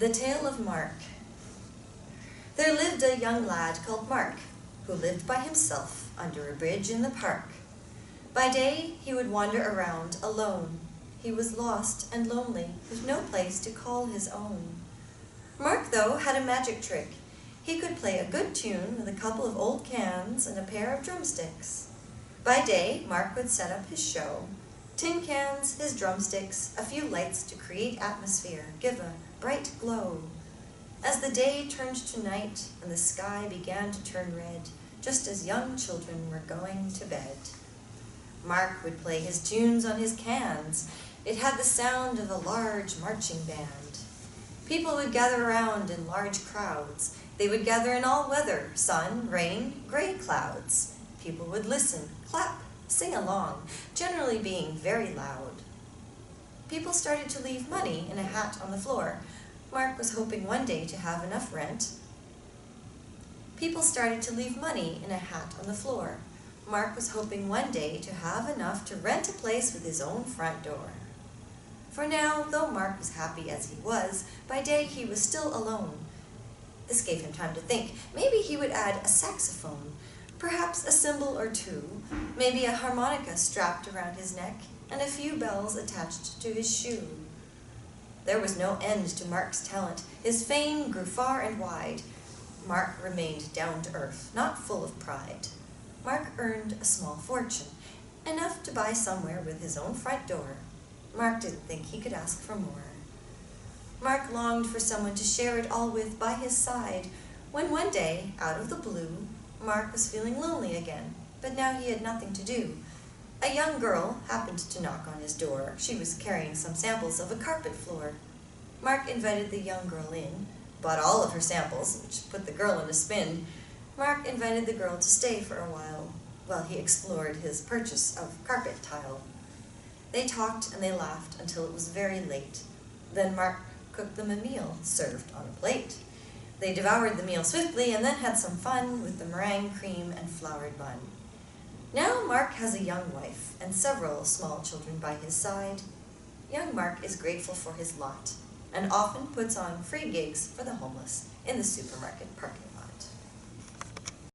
The Tale of Mark. There lived a young lad called Mark, who lived by himself under a bridge in the park. By day he would wander around alone. He was lost and lonely, with no place to call his own. Mark, though, had a magic trick. He could play a good tune with a couple of old cans and a pair of drumsticks. By day, Mark would set up his show. Tin cans, his drumsticks, a few lights to create atmosphere, give a bright glow. As the day turned to night and the sky began to turn red, just as young children were going to bed, Mark would play his tunes on his cans. It had the sound of a large marching band. People would gather around in large crowds. They would gather in all weather, sun, rain, gray clouds. People would listen, clap, sing along, generally being very loud. People started to leave money in a hat on the floor. Mark was hoping one day to have enough rent. People started to leave money in a hat on the floor. Mark was hoping one day to have enough to rent a place with his own front door. For now, though Mark was happy as he was, by day he was still alone. This gave him time to think. Maybe he would add a saxophone, perhaps a cymbal or two, maybe a harmonica strapped around his neck, and a few bells attached to his shoe. There was no end to Mark's talent. His fame grew far and wide. Mark remained down to earth, not full of pride. Mark earned a small fortune, enough to buy somewhere with his own front door. Mark didn't think he could ask for more. Mark longed for someone to share it all with by his side, when one day, out of the blue, Mark was feeling lonely again, but now he had nothing to do. A young girl happened to knock on his door. She was carrying some samples of a carpet floor. Mark invited the young girl in, bought all of her samples, which put the girl in a spin. Mark invited the girl to stay for a while he explored his purchase of carpet tile. They talked and they laughed until it was very late. Then Mark cooked them a meal served on a plate. They devoured the meal swiftly and then had some fun with the meringue cream and floured bun. Now Mark has a young wife and several small children by his side. Young Mark is grateful for his lot and often puts on free gigs for the homeless in the supermarket parking lot.